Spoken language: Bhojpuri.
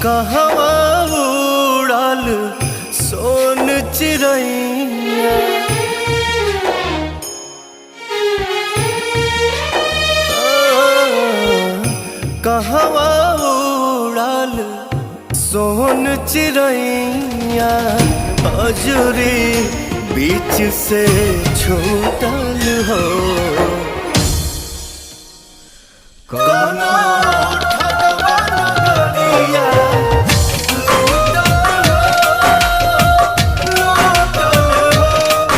कहवा उड़ाल सोन चिड़ैया। कहवा उड़ाल सोन चिड़ैया, हजूरी बीच से छूटल हो। कौन